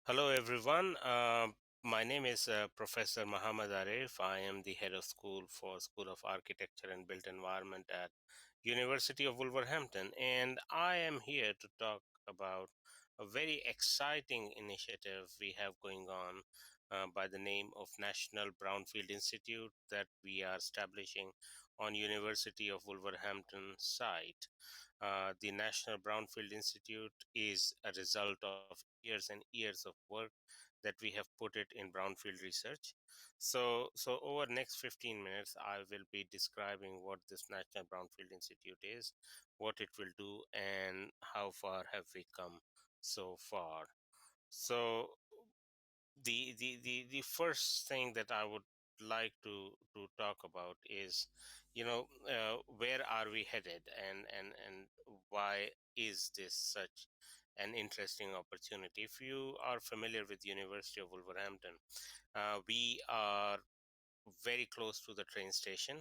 Hello, everyone. My name is Professor Mohammad Arif. I am the head of school for School of Architecture and Built Environment at University of Wolverhampton, and I am here to talk about a very exciting initiative we have going on by the name of National Brownfield Institute that we are establishing on University of Wolverhampton site. The National Brownfield Institute is a result of years and years of work that we have put it in brownfield research. So over next 15 minutes, I will be describing what this National Brownfield Institute is, what it will do, and how far have we come so far. So the first thing that I would like to talk about is, where are we headed, and why is this such an interesting opportunity? If you are familiar with University of Wolverhampton, we are very close to the train station,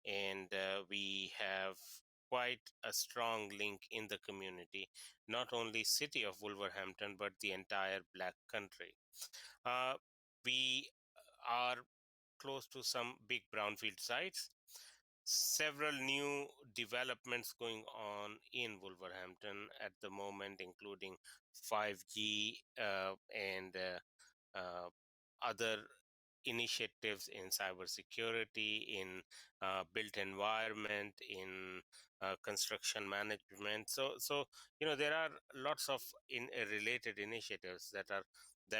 and we have quite a strong link in the community, not only city of Wolverhampton but the entire Black Country. We are close to some big brownfield sites. Several new developments going on in Wolverhampton at the moment, including 5G and other initiatives in cybersecurity, in built environment, in construction management. So there are lots of related initiatives that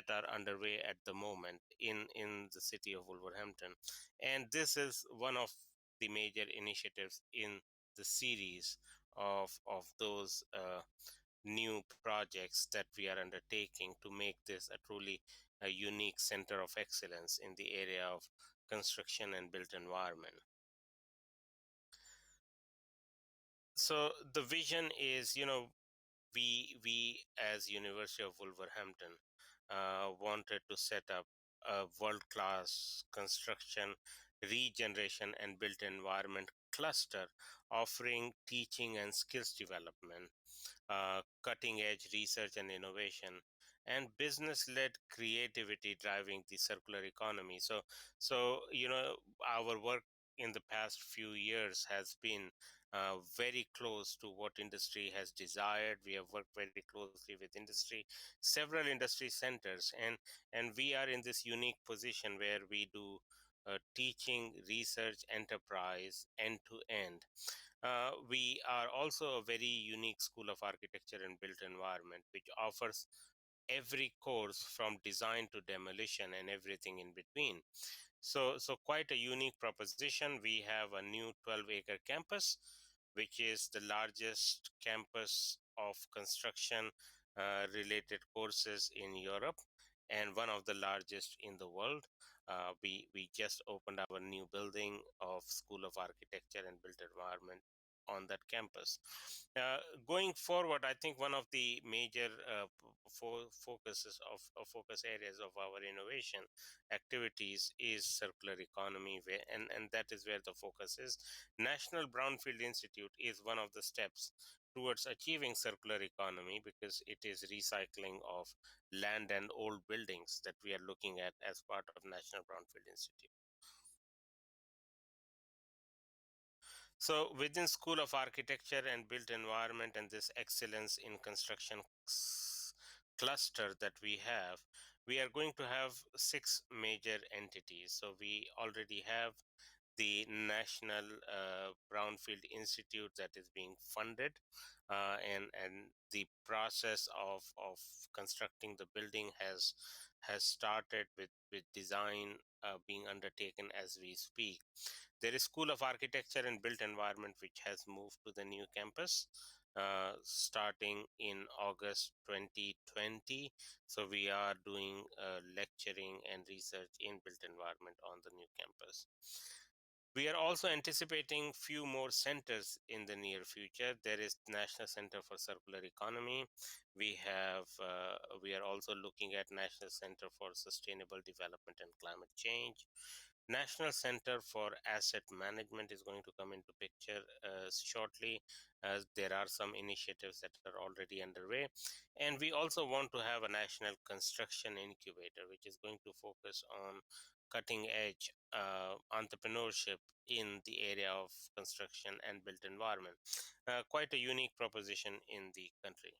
are underway at the moment in the city of Wolverhampton, and this is one of the major initiatives in the series of those new projects that we are undertaking to make this a truly a unique center of excellence in the area of construction and built environment. So the vision is, we as University of Wolverhampton wanted to set up a world-class construction, regeneration, and built environment cluster offering teaching and skills development, cutting edge research and innovation, and business led creativity driving the circular economy. So our work in the past few years has been very close to what industry has desired. We have worked very closely with industry, several industry centers, and we are in this unique position where we do teaching, research, enterprise, end to end. We are also a very unique school of architecture and built environment, which offers every course from design to demolition and everything in between. So quite a unique proposition. We have a new 12-acre campus, which is the largest campus of construction related courses in Europe and one of the largest in the world. We just opened our new building of School of Architecture and Built Environment on that campus. Uh, Going forward, I think one of the major focus areas of our innovation activities is circular economy, and that is where the focus is. National Brownfield Institute is one of the steps towards achieving circular economy because it is recycling of land and old buildings that we are looking at as part of National Brownfield Institute. So within School of Architecture and Built Environment and this excellence in construction cluster that we are going to have six major entities. So we already have the National Brownfield Institute that is being funded, and the process of constructing the building has started with design being undertaken as we speak. There is School of Architecture and Built Environment, which has moved to the new campus starting in August 2020. So we are doing lecturing and research in built environment on the new campus. We are also anticipating few more centers in the near future. There is National Center for Circular Economy. We are also looking at National Center for Sustainable Development and Climate Change, National Center for Asset Management is going to come into picture shortly, as there are some initiatives that are already underway. And we also want to have a national construction incubator, which is going to focus on cutting edge entrepreneurship in the area of construction and built environment. Quite a unique proposition in the country.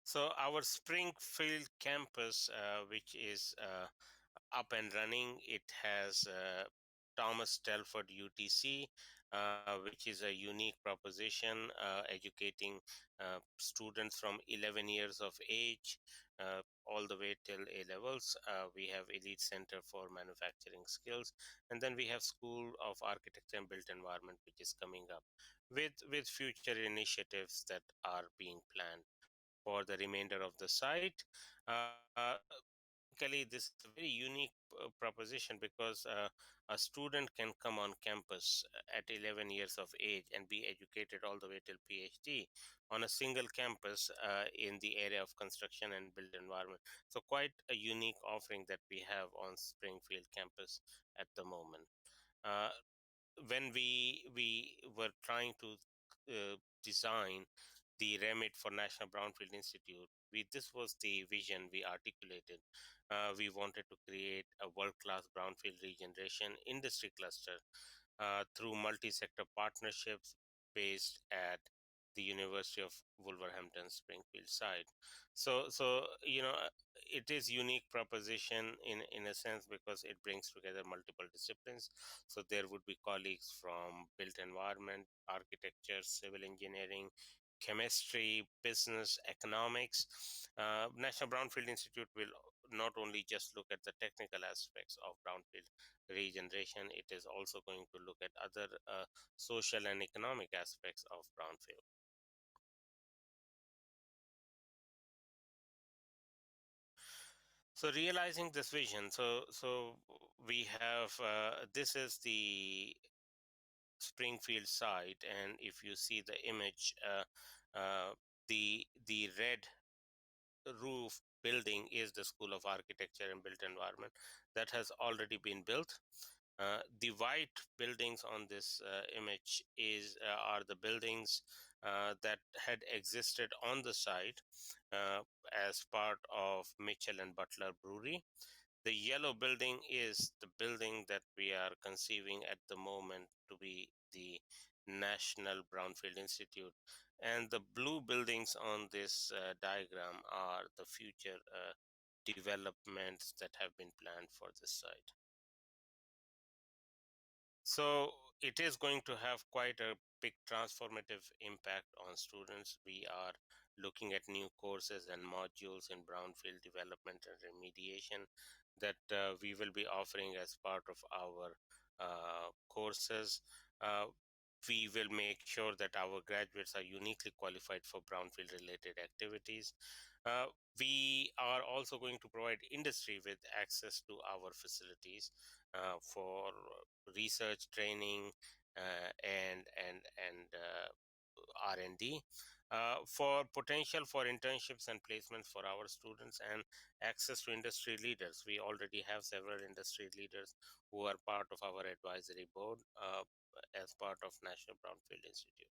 So our Springfield campus, which is up and running, it has Thomas Telford UTC, which is a unique proposition, educating students from 11 years of age all the way till A levels. We have Elite Center for Manufacturing Skills, and then we have School of Architecture and Built Environment, which is coming up with future initiatives that are being planned for the remainder of the site. Basically, this is a very unique proposition because a student can come on campus at 11 years of age and be educated all the way till PhD on a single campus in the area of construction and built environment. So, quite a unique offering that we have on Springfield campus at the moment. Uh, when we were trying to design the remit for National Brownfield Institute, this was the vision we articulated. We wanted to create a world-class brownfield regeneration industry cluster through multi-sector partnerships based at the University of Wolverhampton Springfield site. So it is unique proposition in a sense because it brings together multiple disciplines. So there would be colleagues from built environment, architecture, civil engineering, chemistry, business, economics. National Brownfield Institute will not only just look at the technical aspects of brownfield regeneration, it is also going to look at other social and economic aspects of brownfield. So realizing this vision, so we have this is the Springfield site, and if you see the image, the red roof building is the School of Architecture and Built Environment that has already been built. The white buildings on this image are the buildings that had existed on the site uh, as part of Mitchell and Butler Brewery. The yellow building is the building that we are conceiving at the moment to be the National Brownfield Institute. And the blue buildings on this diagram are the future developments that have been planned for this site. So it is going to have quite a big transformative impact on students. We are looking at new courses and modules in brownfield development and remediation that we will be offering as part of our courses. Uh, we will make sure that our graduates are uniquely qualified for brownfield related activities. Uh, we are also going to provide industry with access to our facilities for research training and R&D for potential for internships and placements for our students and access to industry leaders. We already have several industry leaders who are part of our advisory board as part of National Brownfield Institute.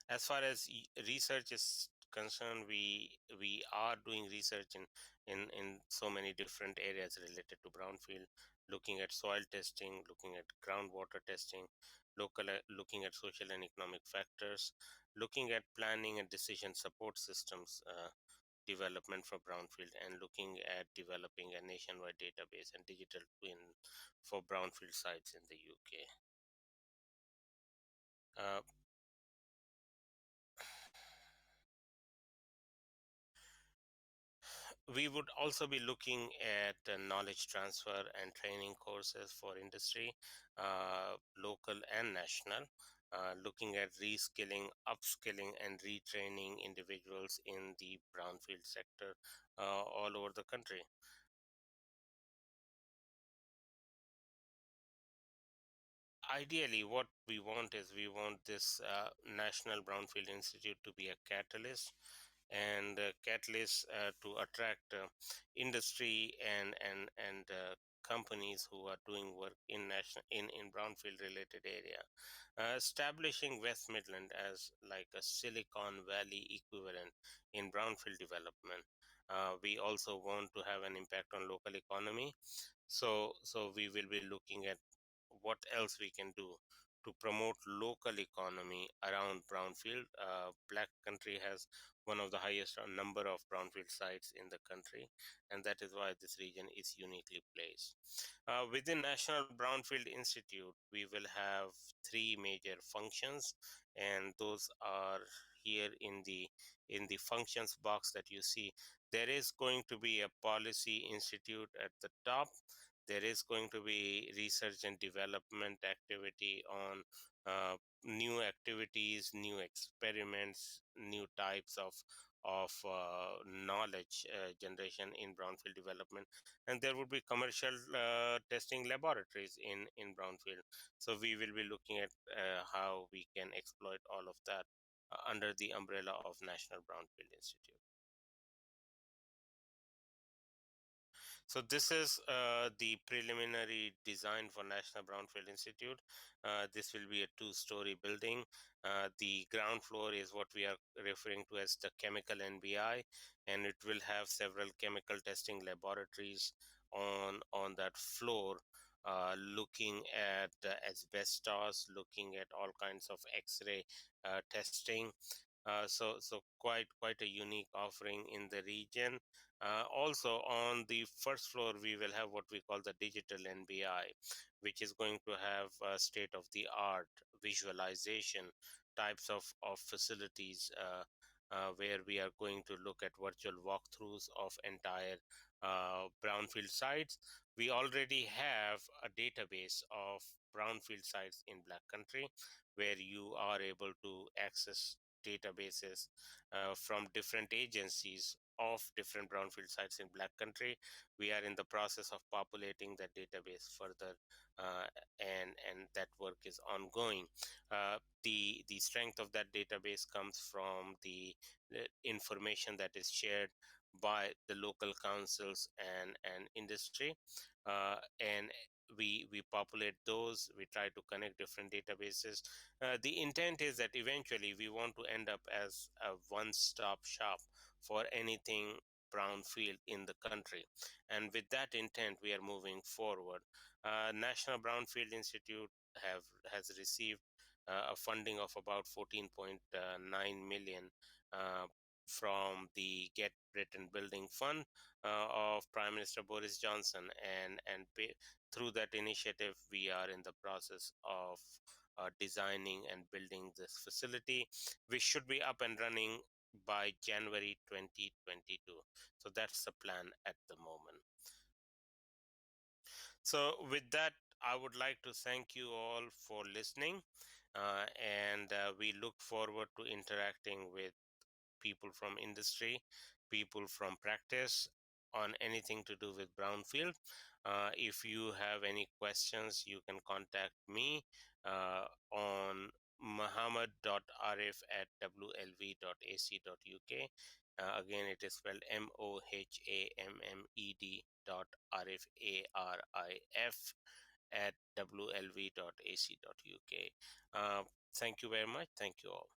As far as research is concerned, we are doing research in so many different areas related to brownfield, looking at soil testing, looking at groundwater testing, looking at social and economic factors, looking at planning and decision support systems development for brownfield, and looking at developing a nationwide database and digital twin for brownfield sites in the UK. Uh, We would also be looking at knowledge transfer and training courses for industry, local and national, looking at reskilling, upskilling, and retraining individuals in the brownfield sector all over the country. Ideally, what we want is we want this National Brownfield Institute to be a catalyst and catalysts to attract industry and companies who are doing work in in brownfield related area. Establishing West Midland as like a Silicon Valley equivalent in brownfield development. We also want to have an impact on local economy. So we will be looking at what else we can do to promote local economy around brownfield. Black country has one of the highest number of brownfield sites in the country, and that is why this region is uniquely placed. Within National Brownfield Institute, we will have three major functions, and those are here in the functions box that you see. There is going to be a policy institute at the top. There is going to be research and development activity on new activities, new experiments, new types of knowledge generation in brownfield development, and there would be commercial testing laboratories in brownfield. So we will be looking at how we can exploit all of that under the umbrella of National Brownfield Institute. So this is the preliminary design for National Brownfield Institute. This will be a two-story building. The ground floor is what we are referring to as the chemical NBI, and it will have several chemical testing laboratories on that floor, looking at asbestos, looking at all kinds of X-ray testing. So quite a unique offering in the region. Also, on the first floor, we will have what we call the digital NBI, which is going to have state of the art visualization types of facilities, where we are going to look at virtual walkthroughs of entire brownfield sites. We already have a database of brownfield sites in Black Country, where you are able to access databases from different agencies of different brownfield sites in Black Country. We are in the process of populating that database further, and that work is ongoing. The strength of that database comes from the information that is shared by the local councils and industry, and we populate those. We try to connect different databases. The intent is that eventually we want to end up as a one-stop shop for anything brownfield in the country, and with that intent we are moving forward. National Brownfield Institute have has received a funding of about 14.9 million uh, from the Get Britain Building Fund of Prime Minister Boris Johnson, and through that initiative we are in the process of designing and building this facility, which should be up and running by January 2022. So that's the plan at the moment. So with that, I would like to thank you all for listening, and we look forward to interacting with people from industry, people from practice on anything to do with brownfield. If you have any questions, you can contact me on Mohammad.arif at wlv.ac.uk. Again, it is spelled Mohammed.arif, ARIF, at wlv.ac.uk. Thank you very much. Thank you all.